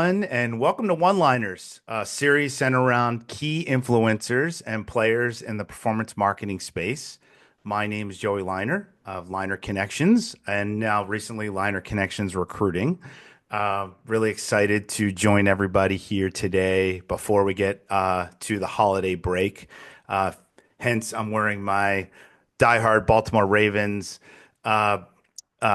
everyone, and welcome to One Liners, a series centered around key influencers and players in the performance marketing space. My name is Joey Liner of Liner Connections, and now recently Liner Connections Recruiting. Really excited to join everybody here today before we get to the holiday break. Uh, Hence, I'm wearing my diehard Baltimore Ravens uh,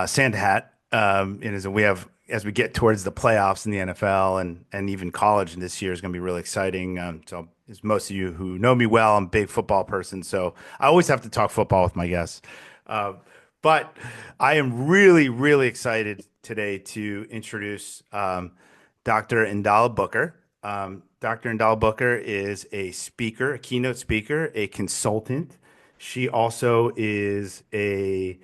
Santa hat. And as we have as we get towards the playoffs in the NFL and even college this year is going to be really exciting. So, as most of you who know me well, I'm a big football person, so I always have to talk football with my guests. Uh, but I am really, really excited today to introduce Dr. Ndala Booker. Dr. Ndala Booker is a speaker, a keynote speaker, a consultant. She also is a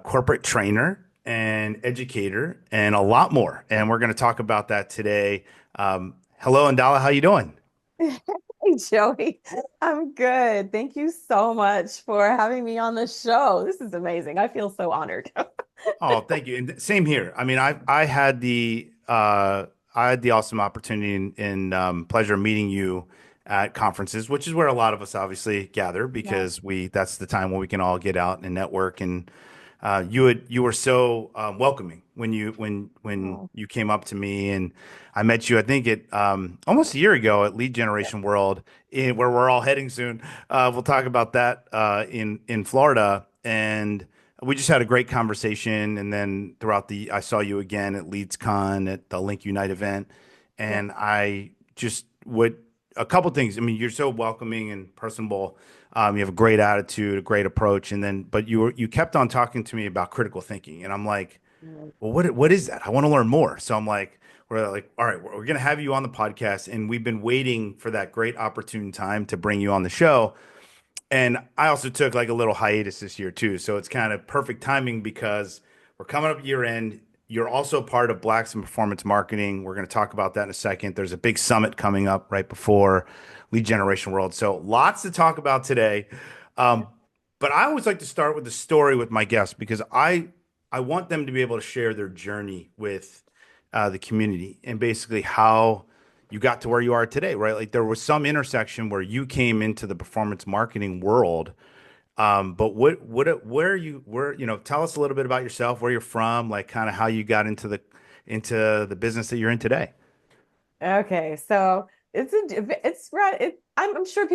corporate trainer and educator and a lot more. And we're going to talk about that today. Hello, Ndala. How you doing? Hey, Joey. I'm good. Thank you so much for having me on the show. This is amazing. I feel so honored. Oh, thank you. And same here. I mean, I had the awesome opportunity and pleasure of meeting you at conferences, which is where a lot of us obviously gather Yeah. because we that's the time when we can all get out and network. And you were so welcoming when Oh, you came up to me, and I met you. I think it almost a year ago at Lead yeah. Generation World, where we're all heading soon. We'll talk about that in Florida, and we just had a great conversation. And then I saw you again at LeadsCon at the Link Unite event, Yeah. and I just would a couple things. I mean, you're so welcoming and personable. You have a great attitude, a great approach, and then but you kept on talking to me about critical thinking, and I'm like, Mm. well, what is that? I want to learn more. So I'm like, we're like, all right, we're gonna have you on the podcast, and we've been waiting for that great opportune time to bring you on the show. And I also took like a little hiatus this year too. So it's kind of perfect timing because we're coming up year end. You're also part of Blacks in Performance Marketing. We're going to talk about that in a second. There's a big summit coming up right before Lead Generation World. So lots to talk about today. Yeah. Um, but I always like to start with the story with my guests because I want them to be able to share their journey with the community and basically how you got to where you are today, right? Like there was some intersection where you came into the performance marketing world. But tell us a little bit about yourself, where you're from, like kind of how you got into the business that you're in today. Okay. So it's right. I'm sure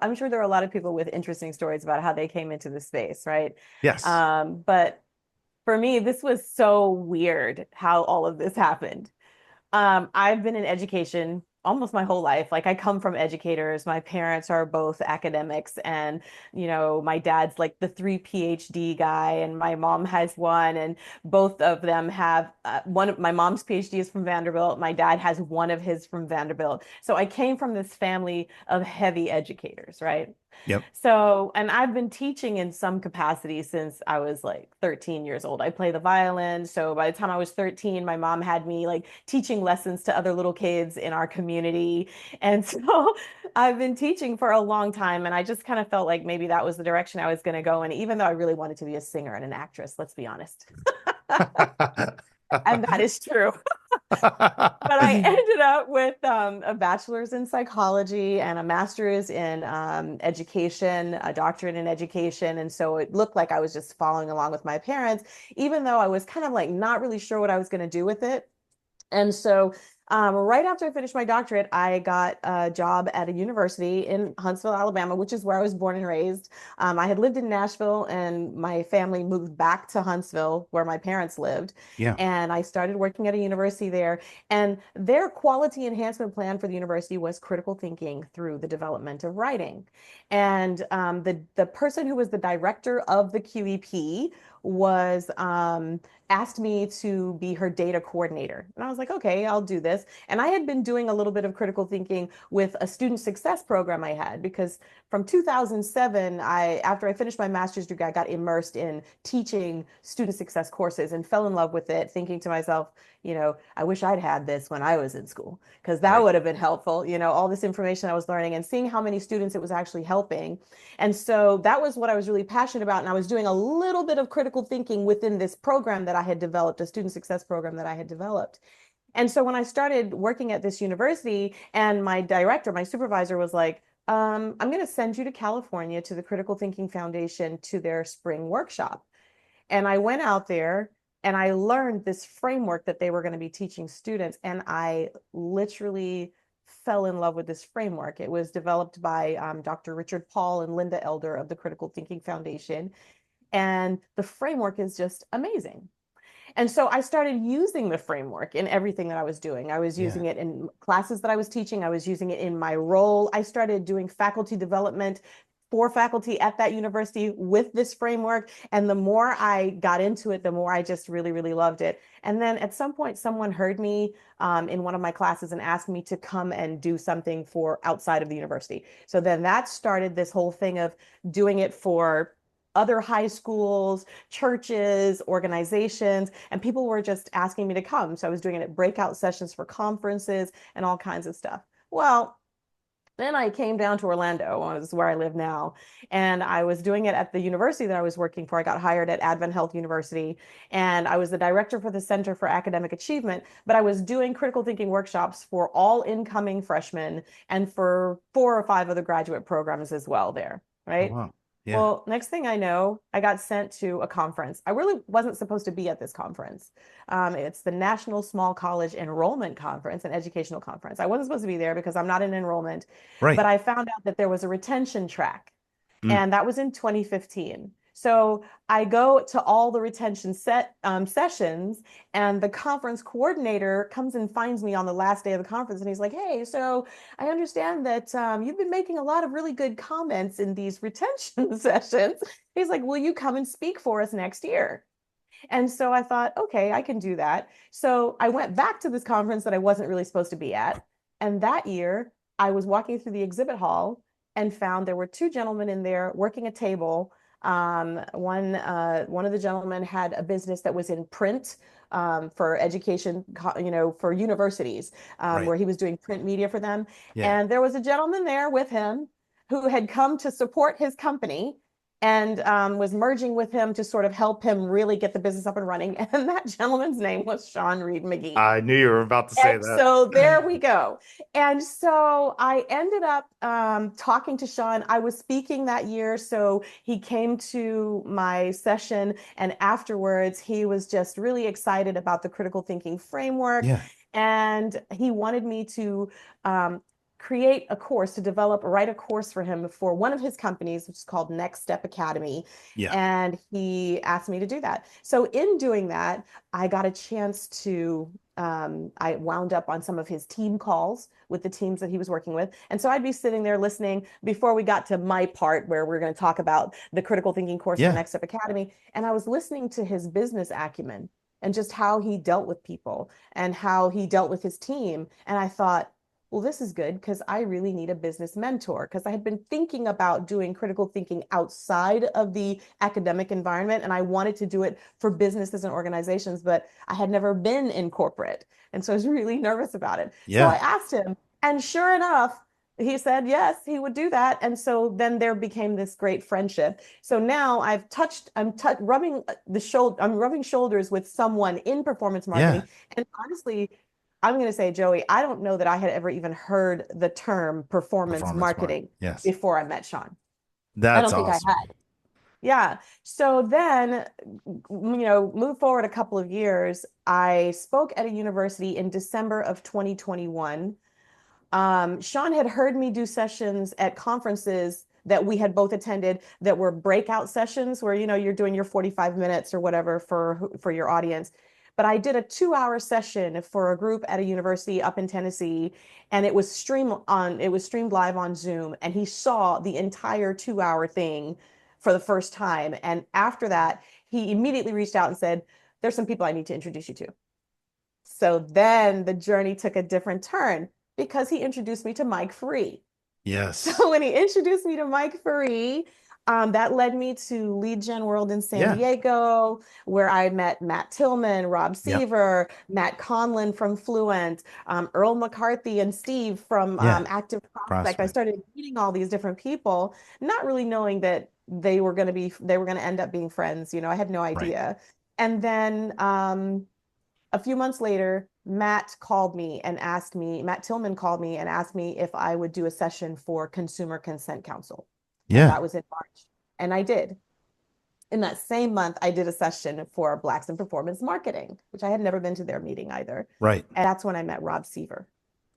I'm sure there are a lot of people with interesting stories about how they came into the space, right? Yes. But for me, this was so weird how all of this happened. I've been in education almost my whole life. Like I come from educators. My parents are both academics, and my dad's like the three PhD guy, and my mom has one, and both of them have one of my mom's PhD is from Vanderbilt. My dad has one of his from Vanderbilt. So I came from this family of heavy educators, right? Yep. So, and I've been teaching in some capacity since I was like 13 years old. I play the violin. So by the time I was 13, my mom had me like teaching lessons to other little kids in our community. And so I've been teaching for a long time. And I just kind of felt like maybe that was the direction I was going to go. And even though I really wanted to be a singer and an actress, let's be honest. And that is true. But I ended up with a bachelor's in psychology and a master's in education, a doctorate in education. And so it looked like I was just following along with my parents, even though I was kind of like not really sure what I was going to do with it. And so, right after I finished my doctorate, I got a job at a university in Huntsville, Alabama, which is where I was born and raised. I had lived in Nashville, and my family moved back to Huntsville, where my parents lived. Yeah. And I started working at a university there. And their quality enhancement plan for the university was critical thinking through the development of writing. And the person who was the director of the QEP was asked me to be her data coordinator. And I was like, okay, I'll do this. And I had been doing a little bit of critical thinking with a student success program I had because from 2007, after I finished my master's degree, I got immersed in teaching student success courses and fell in love with it, thinking to myself, I wish I'd had this when I was in school because that Right. would have been helpful, all this information I was learning and seeing how many students it was actually helping. And so that was what I was really passionate about. And I was doing a little bit of critical thinking within this program that I had developed, a student success program that I had developed. And so when I started working at this university, and my director, my supervisor was like, I'm going to send you to California to the Critical Thinking Foundation to their spring workshop. And I went out there and I learned this framework that they were going to be teaching students. And I literally fell in love with this framework. It was developed by Dr. Richard Paul and Linda Elder of the Critical Thinking Foundation. And the framework is just amazing. And so I started using the framework in everything that I was doing. I was Yeah. using it in classes that I was teaching. I was using it in my role. I started doing faculty development for faculty at that university with this framework. And the more I got into it, the more I just really, really loved it. And then at some point, someone heard me in one of my classes and asked me to come and do something for outside of the university. So then that started this whole thing of doing it for other high schools, churches, organizations, and people were just asking me to come. So I was doing it at breakout sessions for conferences and all kinds of stuff. Well, then I came down to Orlando, this is where I live now, and I was doing it at the university that I was working for. I got hired at Advent Health University, and I was the director for the Center for Academic Achievement, but I was doing critical thinking workshops for all incoming freshmen and for 4 or 5 other graduate programs as well there, Oh, right? wow. Yeah. Well, next thing I know, I got sent to a conference. I really wasn't supposed to be at this conference. It's the National Small College Enrollment Conference, an educational conference. I wasn't supposed to be there because I'm not in enrollment, but Right. I found out that there was a retention track, Mm. and that was in 2015. So I go to all the retention sessions, and the conference coordinator comes and finds me on the last day of the conference, and he's like, "Hey, so I understand that you've been making a lot of really good comments in these retention sessions." He's like, "Will you come and speak for us next year?" And so I thought, okay, I can do that. So I went back to this conference that I wasn't really supposed to be at. And that year, I was walking through the exhibit hall and found there were 2 gentlemen in there working a table. One of the gentlemen had a business that was in print for education, for universities, Right. where he was doing print media for them. Yeah. And there was a gentleman there with him who had come to support his company and was merging with him to sort of help him really get the business up and running. And that gentleman's name was Sean Reed McGee. I knew you were about to say And that. so there we go. And so I ended up talking to Sean. I was speaking that year. So he came to my session, and afterwards, he was just really excited about the critical thinking framework. Yeah. And he wanted me to create a course, to write a course for him for one of his companies, which is called Next Step Academy. Yeah. And he asked me to do that. So in doing that, I got a chance to I wound up on some of his team calls with the teams that he was working with. And so I'd be sitting there listening before we got to my part where we're going to talk about the critical thinking course for Yeah. Next Step Academy. And I was listening to his business acumen and just how he dealt with people and how he dealt with his team. And I thought, well, this is good because I really need a business mentor, because I had been thinking about doing critical thinking outside of the academic environment, and I wanted to do it for businesses and organizations, but I had never been in corporate. And so I was really nervous about it. So I Yeah. asked him, and sure enough, he said yes, he would do that. And so then there became this great friendship. So now I'm rubbing shoulders with someone in performance Yeah. marketing. And honestly, I'm going to say, Joey, I don't know that I had ever even heard the term performance Performance mark. marketing Yes. before I met Sean. I That's don't think I awesome. had. Yeah. So then, move forward a couple of years. I spoke at a university in December of 2021. Sean had heard me do sessions at conferences that we had both attended that were breakout sessions where, you're doing your 45 minutes or whatever for your audience. But I did a 2-hour session for a group at a university up in Tennessee, and it was streamed live on Zoom, and he saw the entire 2-hour thing for the first time. And after that, he immediately reached out and said, "There's some people I need to introduce you to." So then the journey took a different turn because he introduced me to Mike Free. Yes. So when he introduced me to Mike Faree, that led me to Lead Gen World in San Yeah. Diego, where I met Matt Tillman, Rob Yep. Seaver, Matt Conlon from Fluent, Earl McCarthy, and Steve from Yeah. Active Prospect. I Prospect. started meeting all these different people, not really knowing that they were going to end up being friends. I had no Right. idea. And then a few months later, Matt Tillman called me and asked me if I would do a session for Consumer Consent Council. And Yeah. that was in March. And I did. In that same month, I did a session for Blacks in Performance Marketing, which I had never been to their meeting either. Right. And that's when I met Rob Seaver.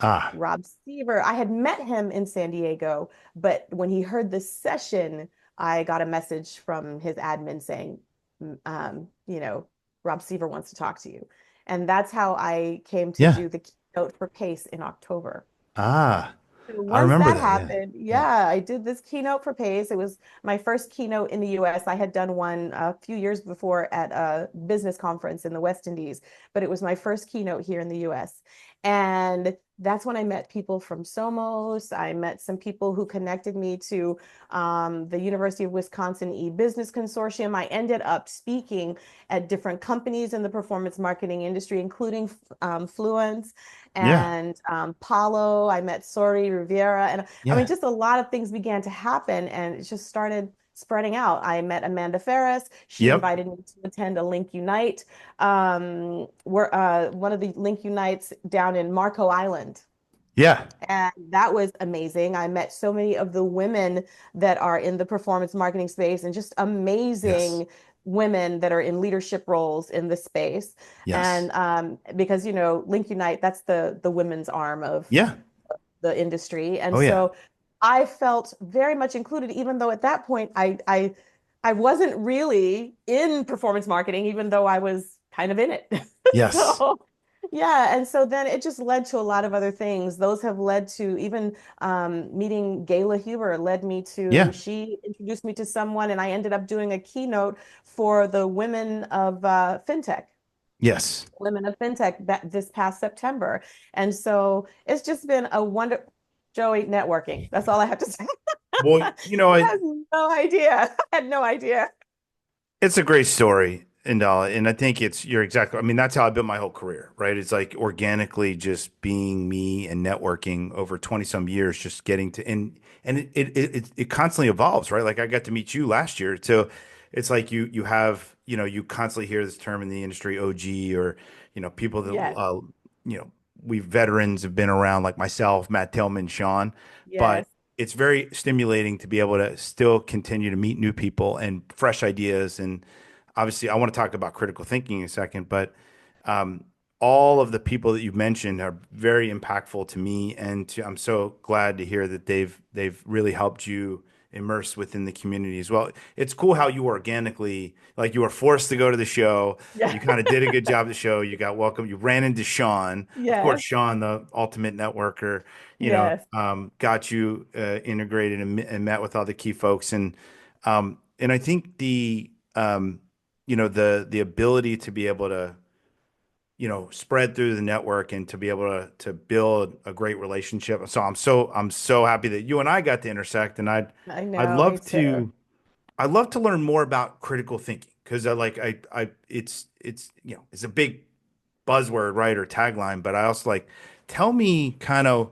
Ah. Rob Seaver, I had met him in San Diego, but when he heard this session, I got a message from his admin saying, you know, Rob Seaver wants to talk to you. And that's how I came to Yeah. do the keynote for PACE in October. Ah. So I once remember that that. Yeah. happened, Yeah. yeah, I did this keynote for PACE. It was my first keynote in the US. I had done one a few years before at a business conference in the West Indies, but it was my first keynote here in the US. And that's when I met people from Somos. I met some people who connected me to the University of Wisconsin e-Business Consortium. I ended up speaking at different companies in the performance marketing industry, including Fluence Yeah. and Paulo. I met Sori Rivera, and I mean, Yeah. just a lot of things began to happen, and it just started spreading out. I met Amanda Ferris. She Yep. invited me to attend a Link Unite. We're one of the Link Unites down in Marco Island. Yeah. And that was amazing. I met so many of the women that are in the performance marketing space and just Yes. amazing women that are in leadership roles in the space. Yes. And because, Link Unite, that's the women's arm of Yeah. the industry. And Oh yeah. so I felt very much included, even though at that point I wasn't really in performance marketing, even though I was kind of in it. Yes. So yeah, and so then it just led to a lot of other things. Those have led to even meeting Gayla Huber led me to, Yeah. she introduced me to someone, and I ended up doing a keynote for the women of fintech. Yes. Women of FinTech that this past September. And so it's just been a wonder, Joey, networking. That's all I have to say. Well, You have no idea. I had no idea. it's a great story, Ndala, and I think you're exactly. I mean, that's how I built my whole career, right? It's like organically just being me and networking over 20 some years, just getting to and it constantly evolves, right? Like I got to meet you last year, so it's like you have you constantly hear this term in the industry, OG, or people that Yes, you know we veterans have been around like myself, Matt Tillman, Sean, but yes. it's very stimulating to be able to still continue to meet new people and fresh ideas. And obviously, I want to talk about critical thinking in a second, but um, all of the people that you've mentioned are very impactful to me, and I'm so glad to hear that they've really helped you immerse within the community as well. It's cool how you organically, like you were forced to go to the show. Yeah. You kind of did a good job at the show. You got welcome. You ran into Sean, of course, Yes. Sean, the ultimate networker, Yes. got you integrated and met with all the key folks. And I think the ability to be able to, spread through the network and to be able to build a great relationship. So I'm so happy that you and I got to intersect, and I I'd know, me love too. to I'd love to learn more about critical thinking because I it's a big buzzword, right, or tagline, but I also like tell me kind of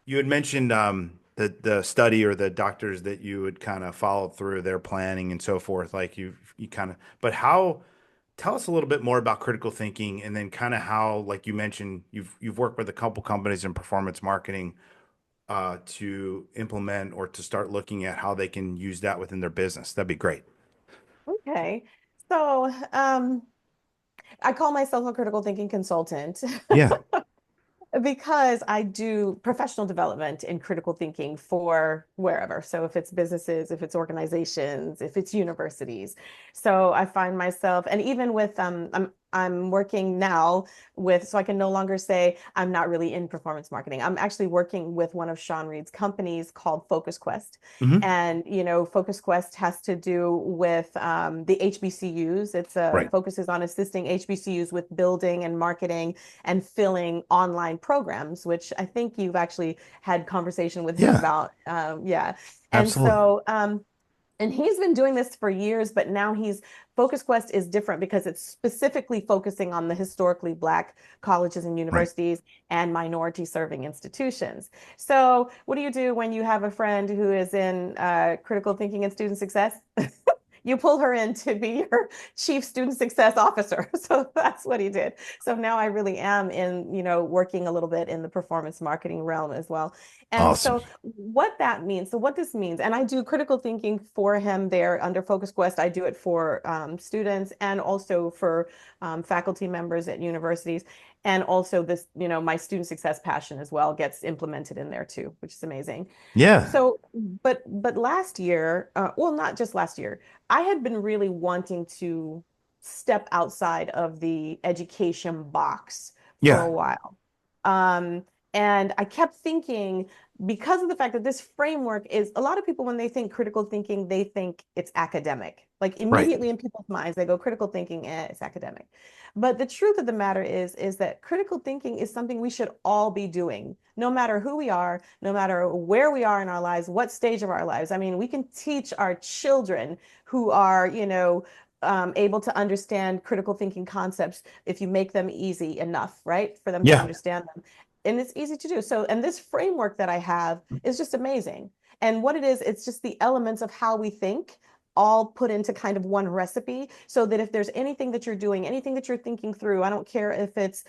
you had mentioned the study or the doctors that you would kind of follow through their planning and so forth. Like you kind of, but how? Tell us a little bit more about critical thinking, and then kind of how, like you mentioned, you've worked with a couple companies in performance marketing to implement or to start looking at how they can use that within their business. That'd be great. Okay. So, I call myself a critical thinking consultant. Yeah. Because I do professional development in critical thinking for wherever. So if it's businesses, if it's organizations, if it's universities. So I find myself, and even with I'm working now with, so I can no longer say I'm not really in performance marketing. I'm actually working with one of Sean Reed's companies called Focus Quest. Hmm. And, Focus Quest has to do with the HBCUs. It's Right. focuses on assisting HBCUs with building and marketing and filling online programs, which I think you've actually had conversation with him Yeah. about. Yeah. And Absolutely. so, and he's been doing this for years, but now Focus Quest is different because it's specifically focusing on the historically Black colleges and Right. universities and minority serving institutions. So, what do you do when you have a friend who is in critical thinking and student success? you pull her in to be your chief student success officer. So that's what he did. So now I really am in, working a little bit in the performance marketing realm as well. And Awesome. so what that means, so what this means, and I do critical thinking for him there under Focus Quest. I do it for students and also for faculty members at universities. And also this, my student success passion as well gets implemented in there too, which is amazing. Yeah. So, but last year, well, not just last year, I had been really wanting to step outside of the education box for a Yeah. while. Um, and I kept thinking, because of the fact that this framework is, a lot of people, when they think critical thinking, they think it's academic. Like Right. immediately in people's minds, they go critical thinking, it's academic. But the truth of the matter is that critical thinking is something we should all be doing, no matter who we are, no matter where we are in our lives, what stage of our lives. I mean, we can teach our children who are, able to understand critical thinking concepts if you make them easy enough, right? For them to Yeah. understand them. And it's easy to do. So, and this framework that I have is just amazing. And what it is, it's just the elements of how we think all put into kind of one recipe so that if there's anything that you're doing, anything that you're thinking through, I don't care if it's,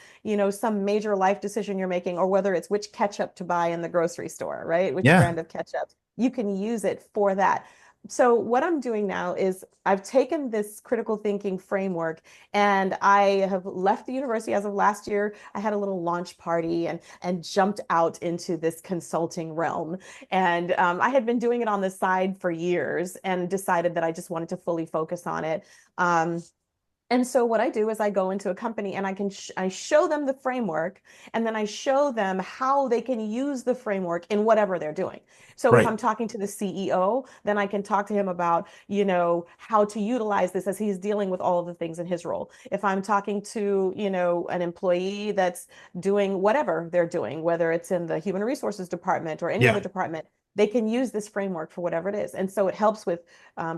some major life decision you're making or whether it's which ketchup to buy in the grocery store, right? Which Yeah. brand of ketchup, you can use it for that. So what I'm doing now is I've taken this critical thinking framework and I have left the university as of last year. I had a little launch party and jumped out into this consulting realm. And I had been doing it on the side for years and decided that I just wanted to fully focus on it. And so what I do is I go into a company and I show them the framework and then I show them how they can use the framework in whatever they're doing. So if Right. I'm talking to the CEO, then I can talk to him about, how to utilize this as he's dealing with all of the things in his role. If I'm talking to, an employee that's doing whatever they're doing, whether it's in the human resources department or any other Yeah. department, they can use this framework for whatever it is. And so it helps with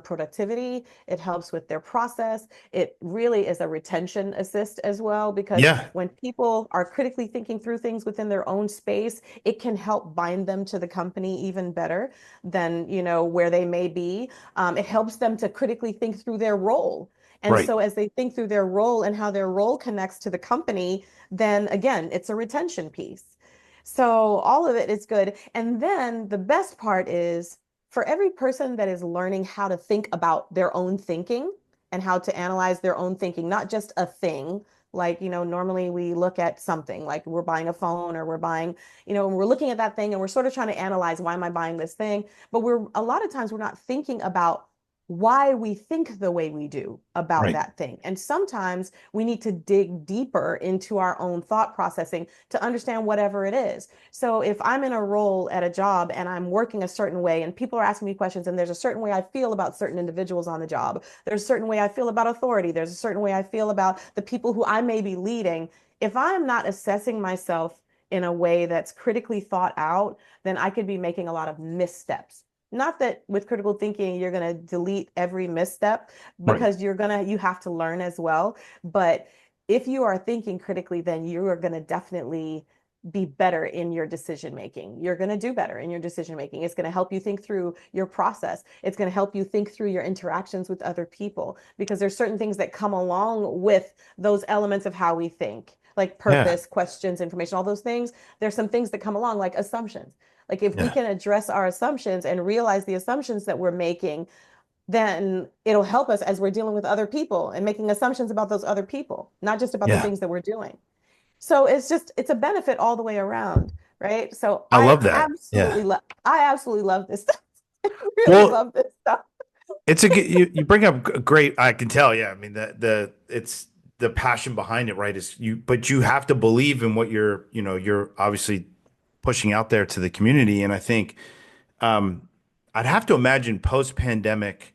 productivity, it helps with their process. It really is a retention assist as well, because Yeah. when people are critically thinking through things within their own space, it can help bind them to the company even better than, where they may be. It helps them to critically think through their role. And Right. so as they think through their role and how their role connects to the company, then again, it's a retention piece. So all of it is good. And then the best part is for every person that is learning how to think about their own thinking and how to analyze their own thinking, not just a thing. Like, normally we look at something like we're buying a phone or we're buying, and we're looking at that thing and we're sort of trying to analyze, why am I buying this thing? But we're a lot of times we're not thinking about why we think the way we do about Right. that thing. And sometimes we need to dig deeper into our own thought processing to understand whatever it is. So if I'm in a role at a job and I'm working a certain way and people are asking me questions and there's a certain way I feel about certain individuals on the job, there's a certain way I feel about authority, there's a certain way I feel about the people who I may be leading. If I'm not assessing myself in a way that's critically thought out, then I could be making a lot of missteps. Not that with critical thinking, you're going to delete every misstep Right. because you have to learn as well. But if you are thinking critically, then you are going to definitely be better in your decision making. You're going to do better in your decision making. It's going to help you think through your process. It's going to help you think through your interactions with other people because there's certain things that come along with those elements of how we think, like Yeah. purpose, questions, information, all those things. There's some things that come along like assumptions. Like if we Yeah. can address our assumptions and realize the assumptions that we're making, then it'll help us as we're dealing with other people and making assumptions about those other people, not just about the Yeah. things that we're doing. So it's a benefit all the way around, right? So I love that. Yeah. I absolutely love this stuff. I really Well, love this stuff. it's a good, you bring up great, I can tell. Yeah. I mean, it's the passion behind it, right? Is you, but you have to believe in what you're obviously pushing out there to the community. And I think, um, I'd have to imagine post pandemic,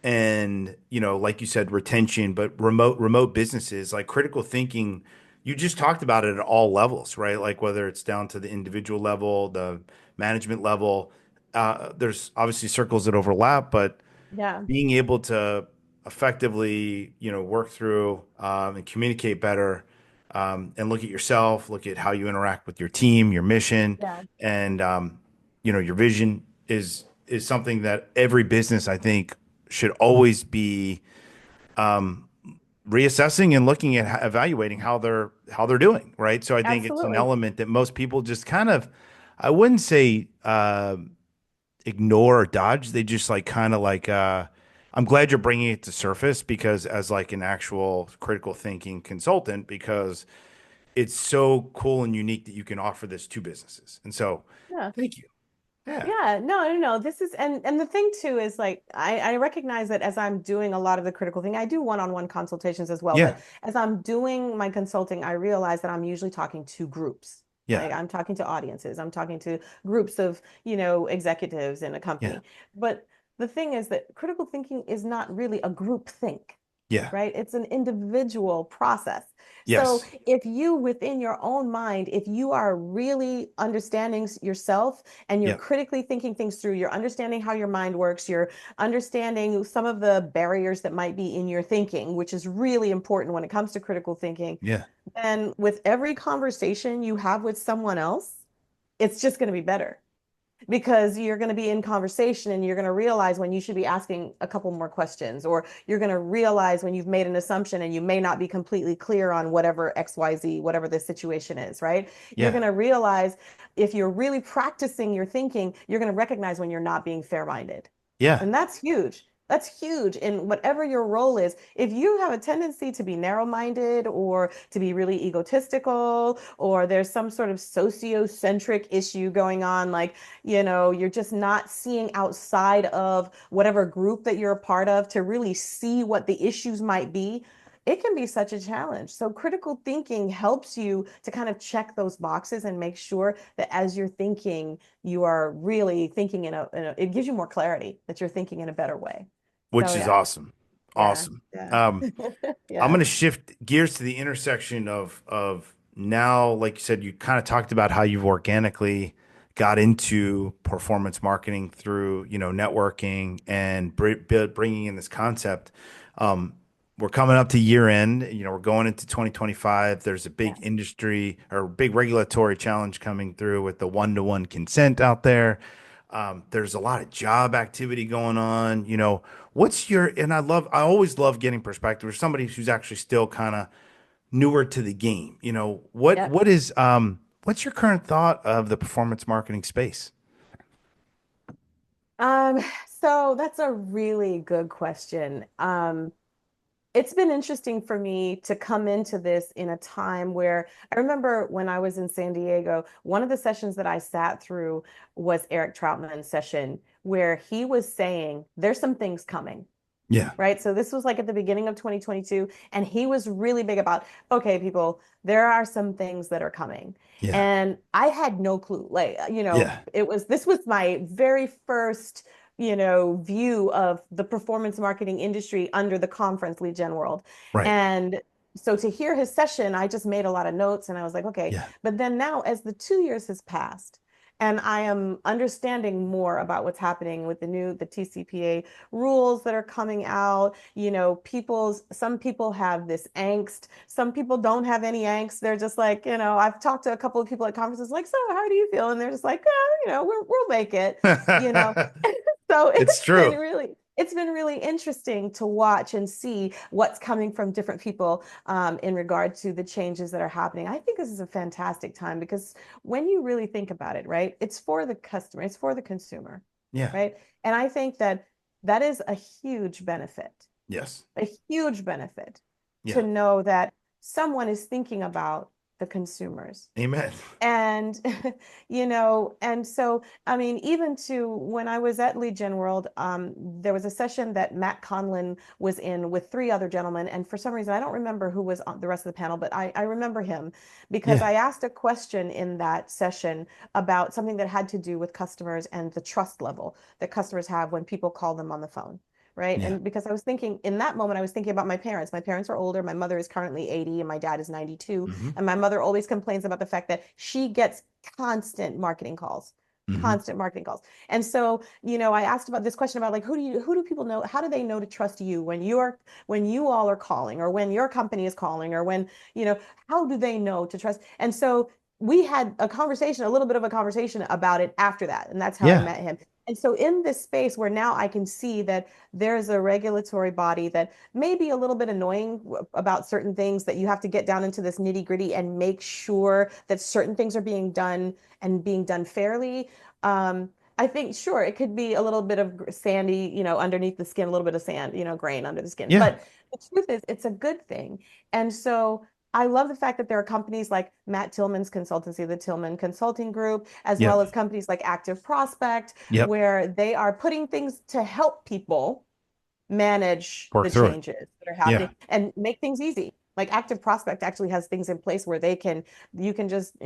and like you said, retention, but remote businesses, like critical thinking, you just talked about it at all levels, right? Like whether it's down to the individual level, the management level. There's obviously circles that overlap, but Yeah, being able to effectively work through, and communicate better, and look at yourself, look at how you interact with your team, your mission, yeah, and your vision is something that every business, I think, should always be reassessing and looking at evaluating how they're doing, right? So I think it's an Absolutely. element that most people just kind of, I wouldn't say ignore or dodge. They just like kind of like I'm glad you're bringing it to surface because as like an actual critical thinking consultant, because it's so cool and unique that you can offer this to businesses. And so, Yeah. thank you. Yeah. Yeah, no, no, no. This is and the thing too is like I recognize that as I'm doing a lot of the critical thing, I do one-on-one consultations as well, Yeah. but as I'm doing my consulting, I realize that I'm usually talking to groups. Yeah. Like I'm talking to audiences, I'm talking to groups of, executives in a Yeah. company. But the thing is that critical thinking is not really a group think, Yeah. right? It's an individual process. So Yes. if you within your own mind, if you are really understanding yourself and you're Yeah. critically thinking things through, you're understanding how your mind works, you're understanding some of the barriers that might be in your thinking, which is really important when it comes to critical thinking, Yeah. then with every conversation you have with someone else, it's just going to be better because you're going to be in conversation and you're going to realize when you should be asking a couple more questions, or you're going to realize when you've made an assumption and you may not be completely clear on whatever XYZ, whatever the situation is, right? You're Yeah. going to realize if you're really practicing your thinking, you're going to recognize when you're not being fair-minded. Yeah. And that's huge. That's huge in whatever your role is. If you have a tendency to be narrow-minded or to be really egotistical, or there's some sort of sociocentric issue going on, like, you're just not seeing outside of whatever group that you're a part of to really see what the issues might be, it can be such a challenge. So critical thinking helps you to kind of check those boxes and make sure that as you're thinking, you are really thinking it gives you more clarity that you're thinking in a better way. So Which is yeah, awesome. yeah, Awesome. yeah, Um, I'm yeah, going to shift gears to the intersection of now, like you said, you kind of talked about how you've organically got into performance marketing through, networking and bringing in this concept. Um, we're coming up to year end, we're going into 2025. There's a big yes, industry or big regulatory challenge coming through with the one-to-one consent out there. There's a lot of job activity going on. And I always love getting perspective of somebody who's actually still kind of newer to the game. yep. What's your current thought of the performance marketing space? Um, so that's a really good question. It's been interesting for me to come into this in a time where I remember when I was in San Diego, one of the sessions that I sat through was Eric Troutman's session, where he was saying there's some things coming, Yeah, right? So this was like at the beginning of 2022, and he was really big about, okay, people, there are some things that are coming. yeah, And I had no clue. Like, yeah, this was my very first, view of the performance marketing industry under the conference lead gen world. right. And so to hear his session, I just made a lot of notes and I was like, okay. Yeah, But then now, as the 2 years has passed, and I am understanding more about what's happening with the TCPA rules that are coming out. Some people have this angst. Some people don't have any angst. They're just like, I've talked to a couple of people at conferences like, so how do you feel? And they're just like, we'll make it, you know. So it's true. it's been really interesting to watch and see what's coming from different people in regard to the changes that are happening. I think this is a fantastic time because when you really think about it, right, it's for the customer, it's for the consumer, Yeah. right? And I think that that is Yes. a huge benefit to Yeah. know that someone is thinking about the consumers. Amen. And, and so, I mean, even to when I was at Lead Gen World, there was a session that Matt Conlin was in with three other gentlemen. And for some reason, I don't remember who was on the rest of the panel, but I remember him because Yeah. I asked a question in that session about something that had to do with customers and the trust level that customers have when people call them on the phone. Right. Yeah. And because I was thinking in that moment, I was thinking about my parents. My parents are older. My mother is currently 80 and my dad is 92. Hmm. And my mother always complains about the fact that she gets constant marketing calls, Hmm. constant marketing calls. And so, I asked about this question about like who do people know? How do they know to trust you when you all are calling or when your company is calling or when, how do they know to trust? And so we had a conversation, a little bit of a conversation about it after that. And that's how I Yeah. met him. And so in this space where now I can see that there's a regulatory body that may be a little bit annoying about certain things, that you have to get down into this nitty gritty and make sure that certain things are being done and being done fairly. I think, sure, it could be a little bit of sandy, underneath the skin, a little bit of sand, grain under the skin. Yeah. But the truth is, it's a good thing. And so I love the fact that there are companies like Matt Tillman's consultancy, the Tillman Consulting Group, as well Yep. as companies like Active Prospect, Yep. where they are putting things to help people manage Work the through it. changes that are Yeah. happening and make things easy. Like Active Prospect actually has things in place where you can just,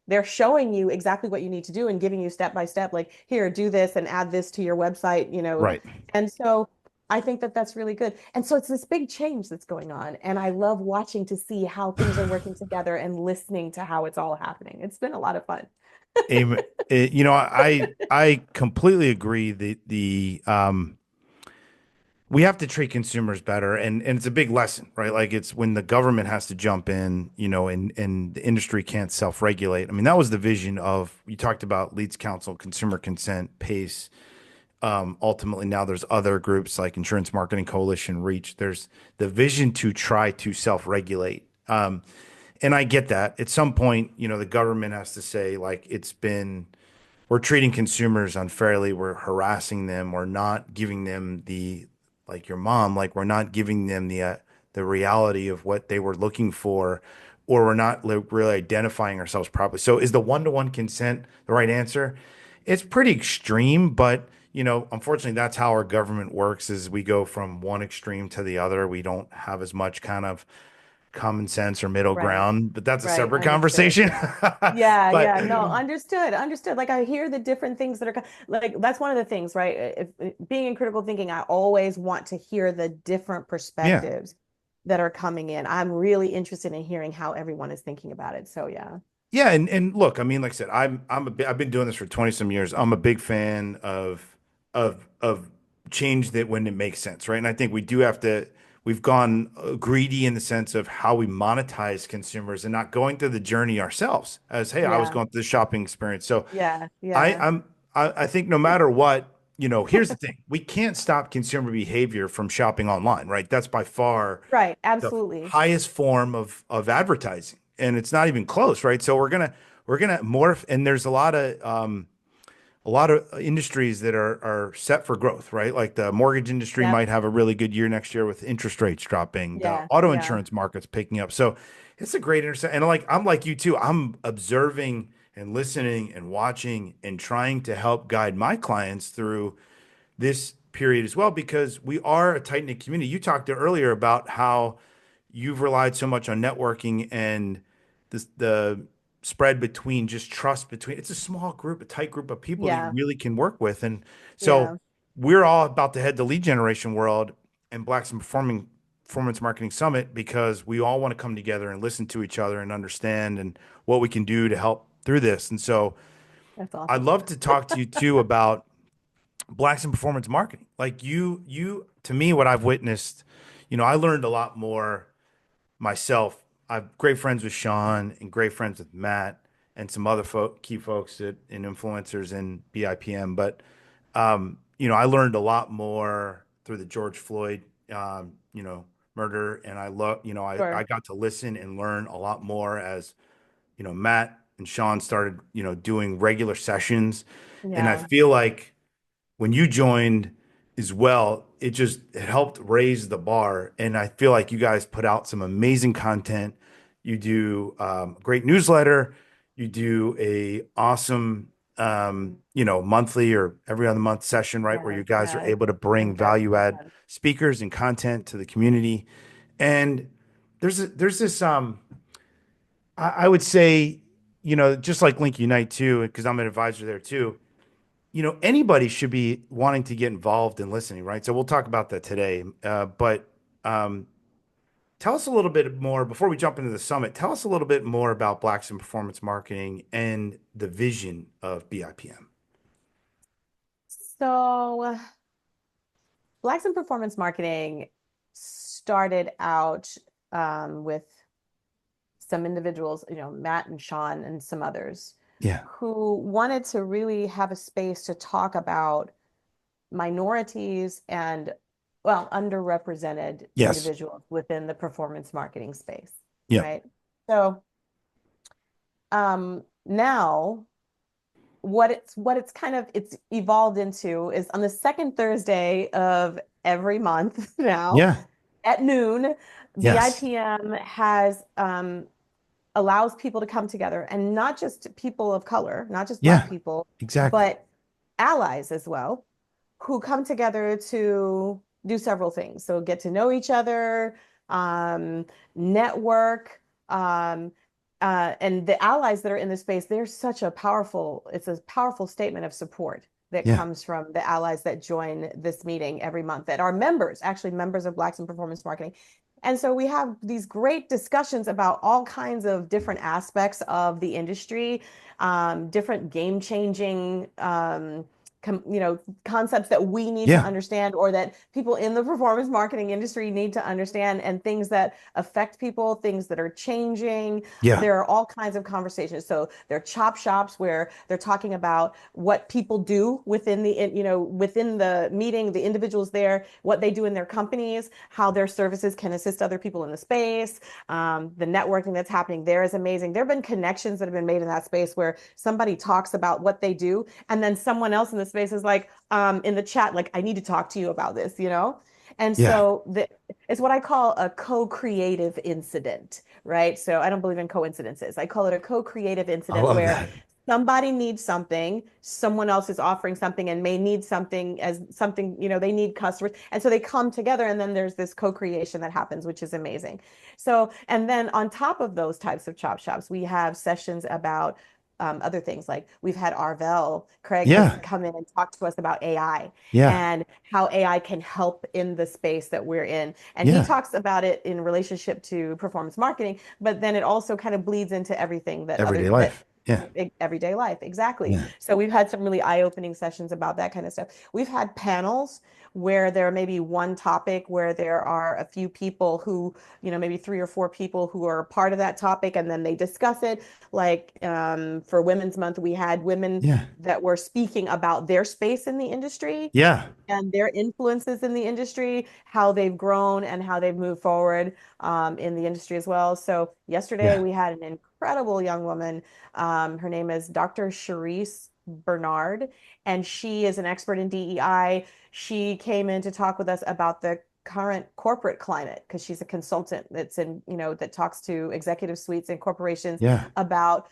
they're showing you exactly what you need to do and giving you step by step, like, here, do this and add this to your website. Right. And so I think that that's really good. And so it's this big change that's going on. And I love watching to see how things are working together and listening to how it's all happening. It's been a lot of fun. Amen. I completely agree. We have to treat consumers better, and it's a big lesson, right? Like it's when the government has to jump in, and the industry can't self-regulate. I mean, that was the vision of, you talked about Leads Council, Consumer Consent, PACE. Ultimately, now there's other groups like Insurance Marketing Coalition, Reach. There's the vision to try to self-regulate. And I get that. At some point, the government has to say, like, we're treating consumers unfairly. We're harassing them. We're not giving them like your mom, like we're not giving them the reality of what they were looking for, or we're not really identifying ourselves properly. So is the one-to-one consent the right answer? It's pretty extreme, but unfortunately, that's how our government works, is we go from one extreme to the other. We don't have as much kind of common sense or middle Right. ground, but that's a Right. separate Understood. conversation. Yeah. Yeah. But Yeah. No, understood. Understood. Like I hear the different things that are like, that's one of the things, right? Being in critical thinking, I always want to hear the different yeah. perspectives that are coming in. I'm really interested in hearing how everyone is thinking about it. So yeah. Yeah, and look, I mean, like I said, I've been doing this for 20 some years. I'm a big fan of change that when it makes sense, right? And I think we've gone greedy in the sense of how we monetize consumers and not going through the journey ourselves as, hey, I was Yeah. going through the shopping experience. So Yeah. I Yeah. I'm I think no matter what, here's the thing. We can't stop consumer behavior from shopping online, right? That's by far Right. the Absolutely. highest form of advertising, and it's not even close, right? So we're gonna morph, and there's a lot of industries that are set for growth, right? Like the mortgage industry Yep. might have a really good year next year with interest rates dropping, the Yeah. auto Yeah. insurance market's picking up. So it's a great intersection. And like I'm like you too, I'm observing and listening and watching and trying to help guide my clients through this period as well, because we are a tight knit community. You talked earlier about how you've relied so much on networking and the spread between just trust between, it's a small group, a tight group of people that you Yeah. really can work with. And so Yeah. we're all about to head to lead generation world and Blacks in Performance Marketing Summit, because we all want to come together and listen to each other and understand and what we can do to help through this. And so That's I'd awesome. love to talk to you too about Blacks in Performance Marketing. Like to me, what I've witnessed, I learned a lot more myself. I'm great friends with Sean and great friends with Matt and some other key folks and influencers in BIPM. But I learned a lot more through the George Floyd, murder, and I love, I Sure. got to listen and learn a lot more as Matt and Sean started, doing regular sessions, and I Yeah. feel like when you joined as well, it helped raise the bar. And I feel like you guys put out some amazing content. You do a great newsletter. You do a awesome, monthly or every other month session, right? Where Yeah. you guys are Yeah. able to It's been bring fun. value add speakers and content to the community. And there's this, I would say, just like Link Unite too, because I'm an advisor there too, anybody should be wanting to get involved in listening, right? So we'll talk about that today. But tell us a little bit more before we jump into the summit. Tell us a little bit more about Blacks in Performance Marketing and the vision of BIPM. So, Blacks in Performance Marketing started out with some individuals, Matt and Sean and some others. Yeah. who wanted to really have a space to talk about minorities and, well, underrepresented Yes. individuals within the performance marketing space, Yeah. right? So now what it's kind of it's evolved into is on the second Thursday of every month now Yeah. at noon, Yes. BIPM has allows people to come together, and not just people of color, not just Black Yeah. people, Exactly. but allies as well, who come together to do several things. So get to know each other, um, network, and the allies that are in the space, it's a powerful statement of support that Yeah. comes from the allies that join this meeting every month that are members, actually members of Blacks in Performance Marketing. And so we have these great discussions about all kinds of different aspects of the industry, different game changing concepts that we need to Yeah. understand, or that people in the performance marketing industry need to understand, and things that affect people, things that are changing. Yeah. There are all kinds of conversations. So there are chop shops where they're talking about what people do within the meeting, the individuals there, what they do in their companies, how their services can assist other people in the space. The networking that's happening there is amazing. There have been connections that have been made in that space where somebody talks about what they do, and then someone else in the space is like, in the chat, like, I need to talk to you about this, you know? And Yeah. so it's what I call a co-creative incident, right? So I don't believe in coincidences. I call it a co-creative I incident love where that. somebody needs something, someone else is offering something and may need something as something, they need customers. And so they come together, and then there's this co-creation that happens, which is amazing. So, and then on top of those types of chop shops, we have sessions about other things. Like we've had Arvell, Craig has Yeah. come in and talked to us about AI Yeah. and how AI can help in the space that we're in. And he Yeah. talks about it in relationship to performance marketing, but then it also kind of bleeds into everything Everyday life. Yeah. everyday life. Exactly. Yeah. So we've had some really eye-opening sessions about that kind of stuff. We've had panels where there may be one topic where there are a few people who, maybe three or four people who are part of that topic, and then they discuss it. Like for Women's Month, we had women Yeah. that were speaking about their space in the industry Yeah. and their influences in the industry, how they've grown and how they've moved forward in the industry as well. So yesterday Yeah. we had an incredible young woman. Her name is Dr. Charisse Bernard, and she is an expert in DEI. She came in to talk with us about the current corporate climate because she's a consultant that talks to executive suites and corporations Yeah. about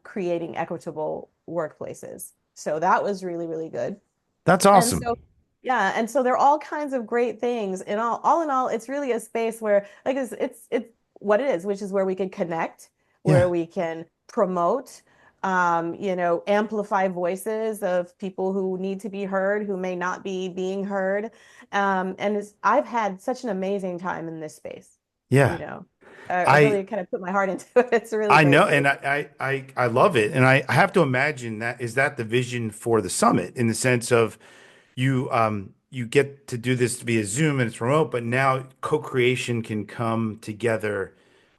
creating equitable workplaces. So that was really, really good. That's And awesome. so, yeah, and so there are all kinds of great things. And all in all, it's really a space where, like, it's what it is, which is where we can connect, Yeah. where we can promote, amplify voices of people who need to be heard, who may not be being heard. And I've had such an amazing time in this space, you Yeah. know. I I really kind of put my heart into it. It's a really I great know, space. and I love it, and I have to imagine that is that the vision for the summit in the sense of you get to do this via Zoom and it's remote, but now co-creation can come together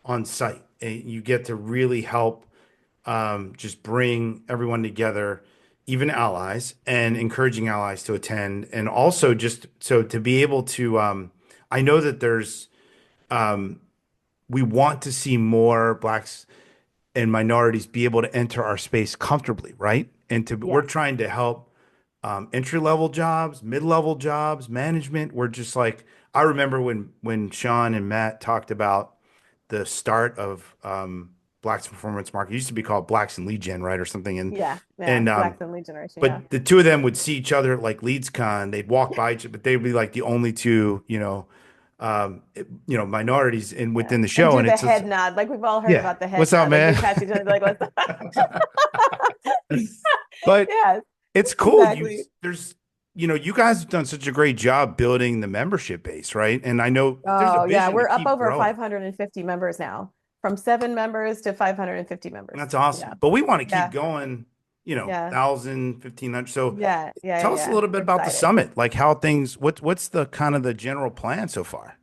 on site, and you get to really help just bring everyone together, even allies, and encouraging allies to attend, and also just so to be able to. I know that we want to see more Blacks and minorities be able to enter our space comfortably, right? And we're Yes. trying to help entry level jobs, mid level jobs, management. We're just like I remember when Sean and Matt talked about the start of Blacks Performance Market. It used to be called Blacks and Lead Gen, right, or something. And Yeah. Yeah. and Blacks and lead generation. Yeah. but the two of them would see each other at like LeadsCon. They'd walk by each, but they'd be like the only two, minorities in Yeah. within the And show. do And the it's just, head nod. Like we've all heard yeah, about the head what's up, nod. Like we man? pass each other, like, what's up? But Yes, it's cool. exactly. You guys have done such a great job building the membership base, right? And I know there's a Oh, yeah. vision to We're up keep over growing. 550 members now, from 7 members to 550 members. That's awesome. Yeah. But we want to keep Yeah. going, Yeah. 1,000, 1,500. So Yeah. Yeah. Yeah. tell us a Yeah. little bit We're about the excited. summit, like how things, what's the kind of the general plan so far?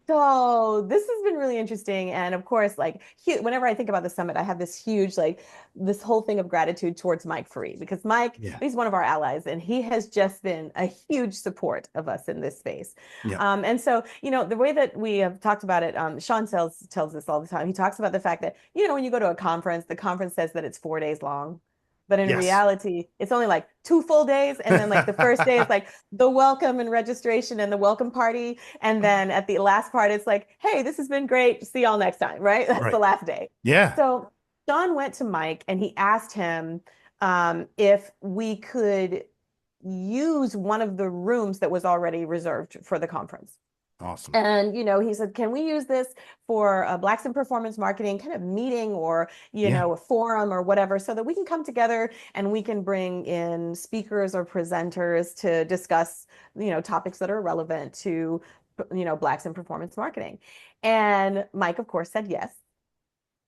So this has been really interesting. And of course, like whenever I think about the summit, I have this huge, like this whole thing of gratitude towards Mike Free because Mike, Yeah. he's one of our allies and he has just been a huge support of us in this space. Yeah. And so, the way that we have talked about it, Sean tells us all the time. He talks about the fact that, when you go to a conference, the conference says that it's 4 days long. But in Yes. reality, it's only like 2 full days. And then like the first day is like the welcome and registration and the welcome party. And then at the last part, it's like, hey, this has been great. See y'all next time, right? That's the Right. last day. Yeah. So Sean went to Mike and he asked him if we could use one of the rooms that was already reserved for the conference. Awesome. And, he said, can we use this for a Blacks in Performance Marketing kind of meeting or, Yeah. a forum or whatever, so that we can come together and we can bring in speakers or presenters to discuss, topics that are relevant to, Blacks in Performance Marketing. And Mike, of course, said yes.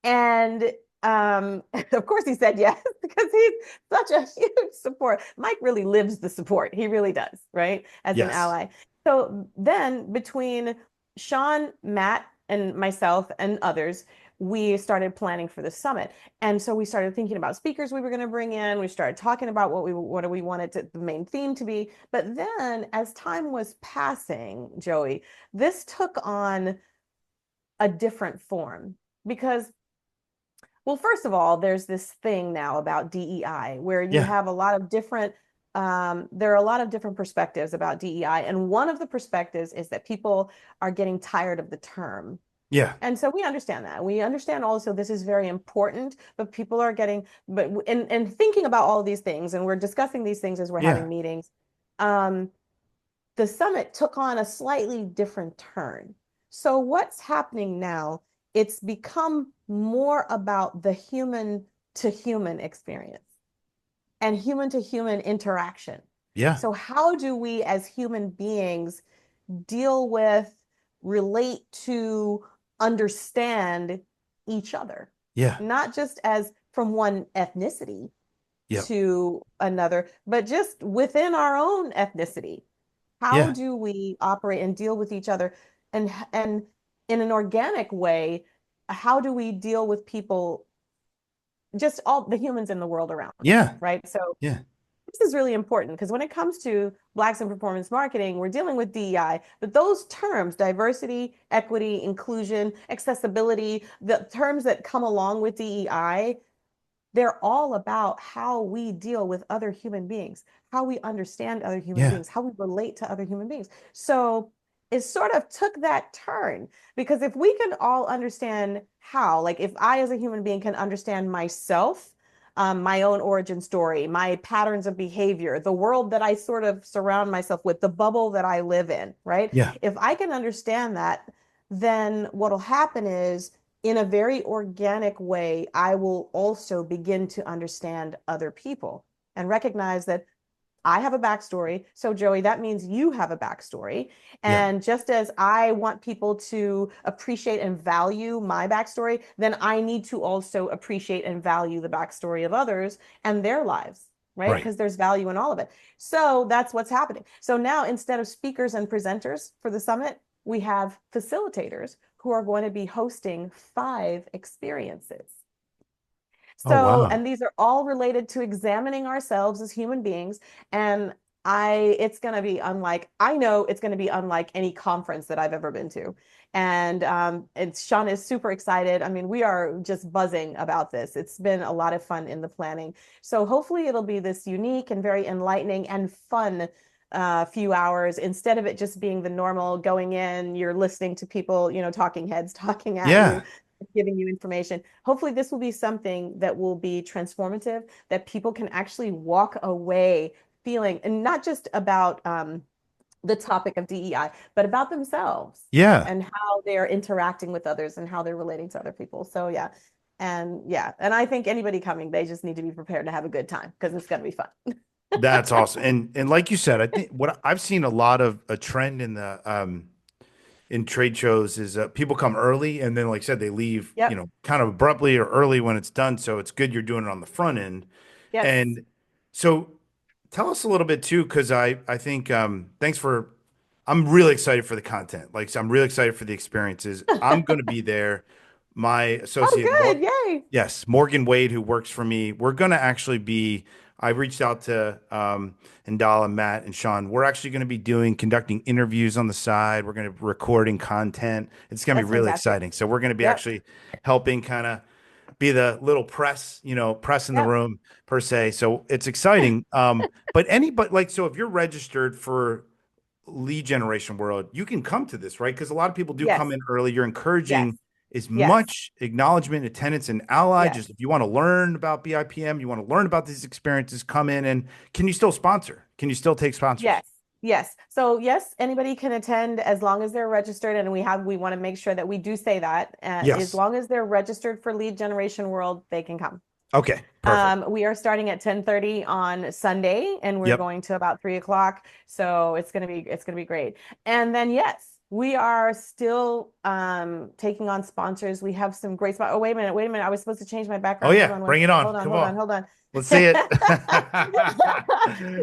And of course he said yes because he's such a huge support. Mike really lives the support. He really does, right? As an Yes. ally. So then between Sean, Matt, and myself and others, we started planning for the summit. And so we started thinking about speakers we were going to bring in. We started talking about what we wanted the main theme to be. But then as time was passing, Joey, this took on a different form because well, first of all, there's this thing now about DEI where you Yeah. have a lot of different, there are a lot of different perspectives about DEI. And one of the perspectives is that people are getting tired of the term. Yeah. And so we understand that. We understand also this is very important, but people are getting, but and thinking about all of these things, and we're discussing these things as we're having Yeah. meetings. Um, the summit took on a slightly different turn. So what's happening now? It's become more about the human to human experience and human to human interaction. Yeah. So how do we as human beings deal with, relate to, understand each other? Yeah. Not just as from one ethnicity Yep. to another, but just within our own ethnicity. How Yeah. do we operate and deal with each other? And in an organic way, how do we deal with people, just all the humans in the world around us, Yeah. right? So Yeah. this is really important because when it comes to Blacks in performance marketing, we're dealing with DEI, but those terms, diversity, equity, inclusion, accessibility, the terms that come along with DEI, they're all about how we deal with other human beings, how we understand other human Yeah. beings, how we relate to other human beings. So it sort of took that turn because if we can all understand how, like if I as a human being can understand myself, my own origin story, my patterns of behavior, the world that I sort of surround myself with, the bubble that I live in, right? Yeah. If I can understand that, then what'll happen is in a very organic way, I will also begin to understand other people and recognize that I have a backstory. So, Joey, that means you have a backstory. Yeah. And just as I want people to appreciate and value my backstory, then I need to also appreciate and value the backstory of others and their lives, right? Right. Because there's value in all of it. So that's what's happening. So now instead of speakers and presenters for the summit, we have facilitators who are going to be hosting 5 experiences. Oh, So, wow. and these are all related to examining ourselves as human beings. And it's going to be unlike, I know it's going to be unlike any conference that I've ever been to. And Sean is super excited. I mean, we are just buzzing about this. It's been a lot of fun in the planning. So hopefully it'll be this unique and very enlightening and fun few hours instead of it just being the normal going in, you're listening to people, talking heads talking at you, Yeah. giving you information. Hopefully, this will be something that will be transformative, that people can actually walk away feeling, and not just about the topic of DEI, but about themselves Yeah. and how they're interacting with others and how they're relating to other people. So, yeah. And yeah, and I think anybody coming, they just need to be prepared to have a good time because it's going to be fun. That's awesome. And like you said, I think what I've seen a lot of a trend in the in trade shows is people come early and then like I said they leave, Yep. kind of abruptly or early when it's done. So it's good you're doing it on the front end. Yes. And so tell us a little bit too, because I think thanks for I'm really excited for the content. Like, so I'm really excited for the experiences. I'm going to be there. My Oh, associate, good. Yay. yes, Morgan Wade, who works for me, we're going to actually be. I reached out to Ndala, Matt, and Sean. We're actually going to be conducting interviews on the side. We're going to be recording content. It's going to be That's really fantastic. exciting. So we're going to be Yep. actually helping kind of be the little press, press in the Yep. room per se. So it's exciting. But like, so if you're registered for lead generation world, you can come to this, right? Because a lot of people do come Yes. in early. You're Yes. encouraging as Yes. much acknowledgement, attendance, and ally. Yes. Just if you want to learn about BIPM, you want to learn about these experiences, come in. And can you still sponsor? Can you still take sponsors? Yes. Yes. So yes, anybody can attend as long as they're registered, and we want to make sure that we do say that as Yes. long as they're registered for Lead Generation World, they can come. Okay. Perfect. We are starting at 10:30 on Sunday, and we're Yep. going to about 3 o'clock. So it's gonna be great. And then yes, we are still taking on sponsors. We have some great spot. Oh, wait a minute. I was supposed to change my Oh background. Hold yeah. on one Bring it second. on. Hold on, Come hold on. on, hold on. Let's see it.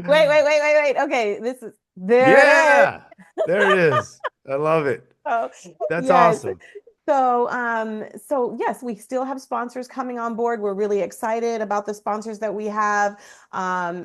Wait. Okay, there it is. Yeah. There it is. I love it. Oh, That's yes. awesome. So yes, we still have sponsors coming on board. We're really excited about the sponsors that we have.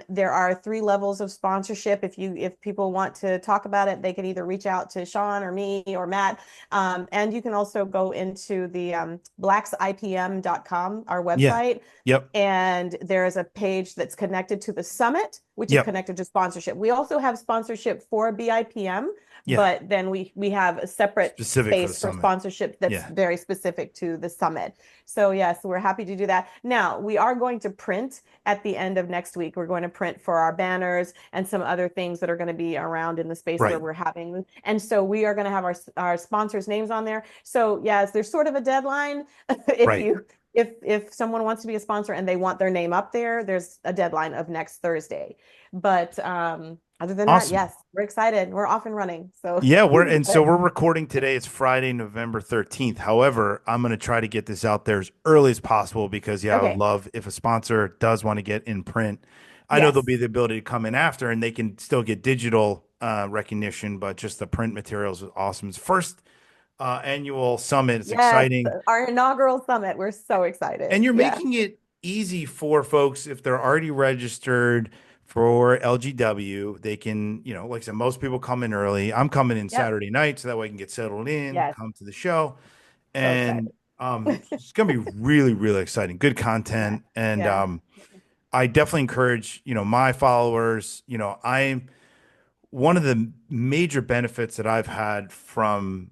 There are 3 levels of sponsorship. If people want to talk about it, they can either reach out to Sean or me or Matt. And you can also go into the blacksipm.com, our Yeah. website, Yep. and there is a page that's connected to the summit, which is Yep. connected to sponsorship. We also have sponsorship for BIPM, Yeah. but then we have a separate Specific for the space for summit. sponsorship that's Yeah. very specific to the summit. So yes, we're happy to do that. Now, we are going to print at the end of next week. We're going to print for our banners and some other things that are going to be around in the space where Right. we're having. And so we are going to have our sponsors' names on there. So yes, there's sort of a deadline. if Right. you if someone wants to be a sponsor and they want their name up there, there's a deadline of next Thursday. But other than that, Awesome. yes, we're excited. We're off and running. So Yeah, we're recording today. It's Friday, November 13th. However, I'm going to try to get this out there as early as possible because yeah, I would okay. love if a sponsor does want to get in print. I know there'll Yes. be the ability to come in after and they can still get digital recognition, but just the print materials is awesome. It's first annual summit. It's Yes. exciting. Our inaugural summit. We're so And excited. you're Yeah. making it easy for folks if they're already registered for LGW. They can, like I said, most people come in early. I'm coming in Yep. Saturday night so that way I can get settled in, Yes. come to the show. So And excited. it's going to be really, really exciting. Good Yeah. content. And Yeah. I definitely encourage, my followers, I'm one of the major benefits that I've had from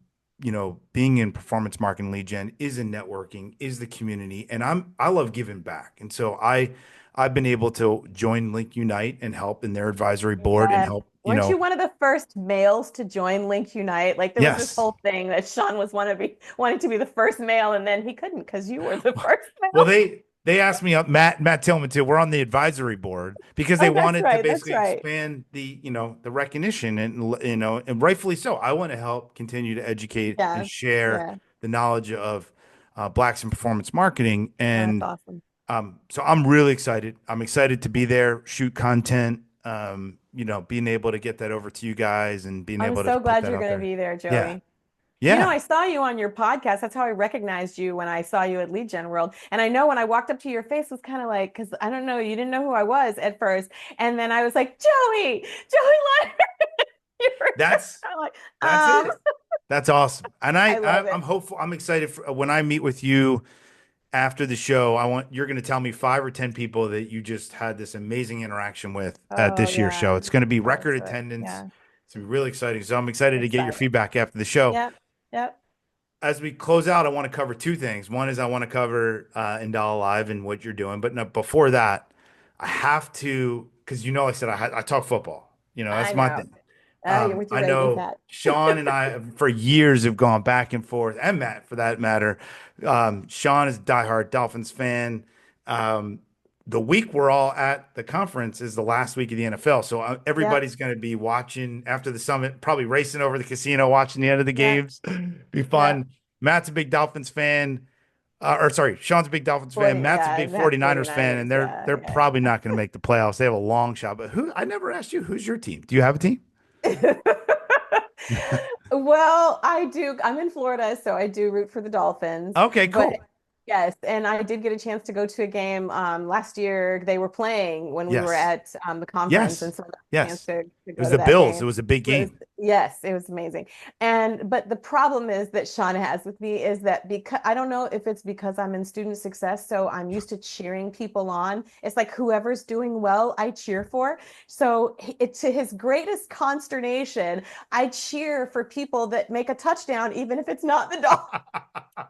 being in performance marketing lead gen is in networking, is the community, and I love giving back, and so I've been able to join Link Unite and help in their advisory board and Yes. help Weren't you one of the first males to join Link Unite? Like there was this yes. whole thing that Sean was wanting to be the first male, and then he couldn't because you were the first Well, male. they asked me, Matt Tillman too. We're on the advisory board because they Oh, that's wanted to right. That's basically right. expand the recognition, and and rightfully so. I want to help continue to educate and Yeah. share Yeah. the knowledge of blacks in performance marketing, Oh, that's and awesome. so I'm really excited. I'm excited to be there, shoot content, being able to get that over to you guys and being I'm able to so put glad that you're out going to there. be there, Yeah, Joey. yeah, I saw you on your podcast. That's how I recognized you when I saw you at Lead Gen World. And I know when I walked up to your face was kind of like, because I don't know, you didn't know who I was at first. And then I was like, Joey Leonard. You were that's kind of like, that's it. That's awesome. And I love I'm it. hopeful. I'm excited for when I meet with you after the show. You're going to tell me 5 or 10 people that you just had this amazing interaction with at Oh, this year's yeah. show. It's going to be Oh, record good. attendance. Yeah. It's going to be really exciting. So I'm excited to get your Excited. feedback after the show. Yep. Yep. As we close out, I want to cover 2 things. One is I want to cover NdalaLive and what you're doing. But no, before that, I have to, because like I said, I talk football. That's I my know. thing. Oh, you're with your I Ravens know hat. Sean and I for years have gone back and forth, and Matt for that matter. Sean is a diehard Dolphins fan. Um, the week we're all at the conference is the last week of the NFL, so Yep. everybody's going to be watching after the summit, probably racing over the casino, watching the end of the Yep. games. Be Yep. fun. Matt's a big Dolphins fan. Or sorry, Sean's a big Dolphins fan. 40, Matt's a yeah, big Matt's 49ers fan, 49ers. and they're Yeah. probably not going to make the playoffs. They have a long shot. But I never asked you, who's your team? Do you have a team? Yeah. Well, I do. I'm in Florida, so I do root for the Dolphins. Okay, But cool. yes, and I did get a chance to go to a game last year. They were playing when we were Yes. at the conference, Yes. and so I got a chance Yes. to It go was to the that Bills. game. It was a big It was, game. yes, it was amazing. And but the problem is that Sean has with me is that because I don't know if it's because I'm in student success, so I'm used to cheering people on. It's like whoever's doing well, I cheer for. So to his greatest consternation, I cheer for people that make a touchdown, even if it's not the dog.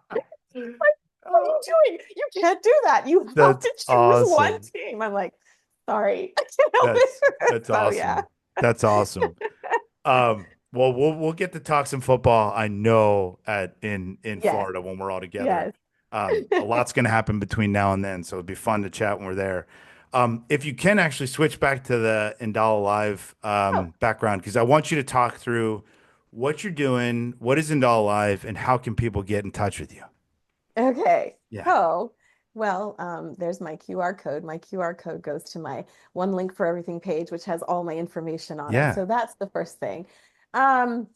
Like, what are you doing? You can't do that. You have That's to choose one awesome. team. I'm like, sorry, I can't help That's it. that's So yeah. awesome. That's awesome. Well, we'll get to talk some football. I know in Yes, Florida when we're all together. yes. A lot's going to happen between now and then, so it'd be fun to chat when we're there. If you can actually switch back to the Ndala Live Oh, background, because I want you to talk through what you're doing, what is Ndala Live, and how can people get in touch with you? okay. Yeah. So, well, there's my QR code. My QR code goes to my one link for everything page, which has all my information on it. Yeah. So that's the first thing. Um,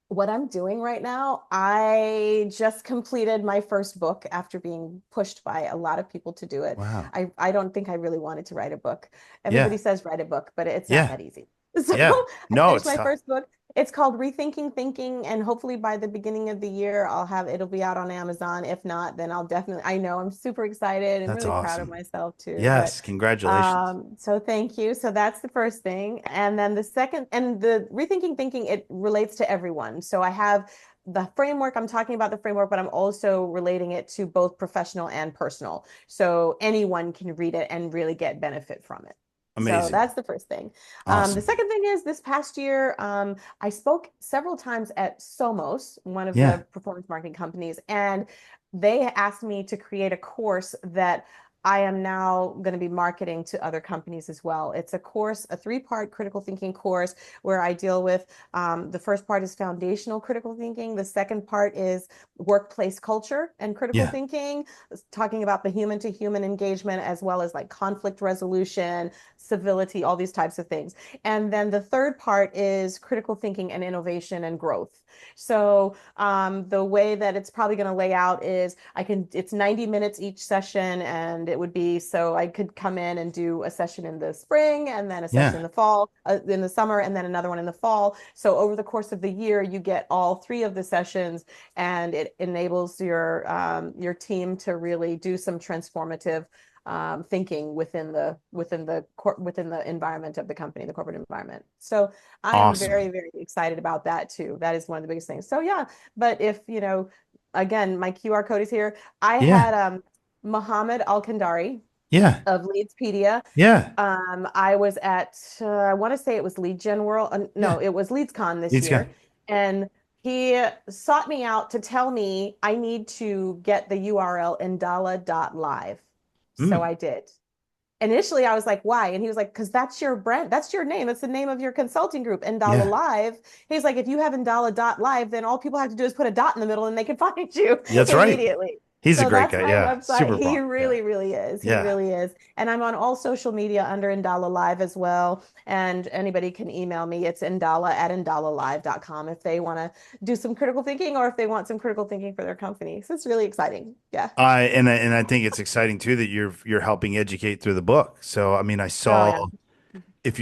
what I'm doing right now, I just completed my first book after being pushed by a lot of people to do it. Wow. I don't think I really wanted to write a book. Everybody Yeah. says write a book, but it's not Yeah. that easy. So Yeah. I No, finished it's my tough. first book. It's called Rethinking Thinking, and hopefully by the beginning of the year, it'll be out on Amazon. If not, then I know I'm super excited and That's really proud of awesome. myself too. But Yes. Congratulations. so thank you. So that's the first thing. And then the second, and the rethinking thinking, it relates to everyone. So I have the framework, I'm talking about the framework, but I'm also relating it to both professional and personal. So anyone can read it and really get benefit from it. So Amazing. that's the first thing. The Awesome. second thing is this past year, I spoke several times at Somos, one of Yeah. the performance marketing companies, and they asked me to create a course that I am now going to be marketing to other companies as well. It's a course, a three-part critical thinking course where I deal with the first part is foundational critical thinking. The second part is workplace culture and critical Yeah. thinking, talking about the human to human engagement as well as like conflict resolution, civility, all these types of things. And then the third part is critical thinking and innovation and growth. So the way that it's probably going to lay out is it's 90 minutes each session, and it would be so I could come in and do a session in the spring and then a session Yeah. in the fall, in the summer, and then another one in the fall. So over the course of the year, you get all three of the sessions, and it enables your team to really do some transformative thinking within the environment of the company, the corporate environment. So I am Awesome. very, very excited about that too. That is one of the biggest things. So yeah, but if again, my QR code is here. I Yeah. had Mohammed Al-Kandari Yeah. of Leadspedia. Yeah. I was at I want to say it was Lead Gen World. Yeah. No, it was LeadsCon this He's got. year, and he sought me out to tell me I need to get the URL Ndala.live. So Mm. I did. Initially, I was like, why? And he was like, because that's your brand, that's your name, that's the name of your consulting group, Ndala Yeah. Live. He's like, if you have Ndala.live, then all people have to do is put a dot in the middle and they can find you That's right. immediately. He's a So great that's guy. my Yeah. website. Super He pumped. Yeah. really, really is. He Yeah. really is. And I'm on all social media under Ndala Live as well. And anybody can email me. It's ndala@ndalalive.com if they want to do some critical thinking or if they want some critical thinking for their company. So it's really exciting. Yeah. I think it's exciting too that you're helping educate through the book. So I mean, I Oh, saw yeah. if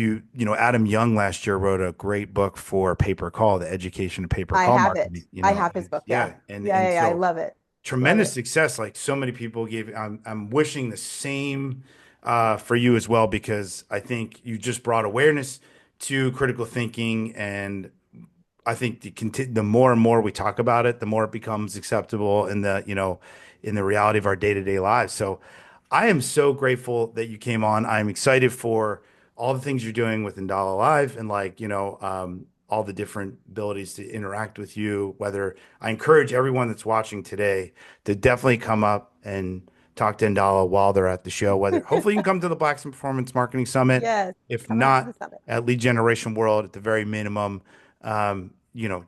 Adam Young last year wrote a great book for pay per call, the education of pay per I call have marketing. it. I have his book. Yeah. Yeah, and Yeah. and Yeah. Yeah. I so love it. Love tremendous it. success. Like so many people gave. I'm wishing the same for you as well because I think you just brought awareness to critical thinking, and I think the more and more we talk about it, the more it becomes acceptable in the reality of our day-to-day lives. So I am so grateful that you came on. I'm excited for all the things you're doing with Ndala Live and all the different abilities to interact with you. Whether I encourage everyone that's watching today to definitely come up and talk to Ndala while they're at the show. Whether hopefully you can come to the Blacks in Performance Marketing Summit. Yes. If Come out to the not, summit. at Lead Generation World at the very minimum,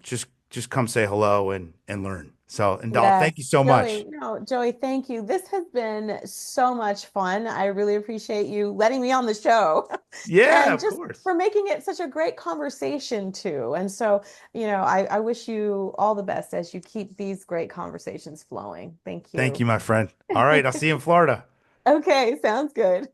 just come say hello and learn. So, Ndala, thank you Yes, so much. Joey. No, Joey, thank you. This has been so much fun. I really appreciate you letting me on the show Yeah, and of just course. for making it such a great conversation too. And so, I wish you all the best as you keep these great conversations flowing. Thank Thank you. you, my friend. All right, I'll see you in Florida. Okay, sounds good.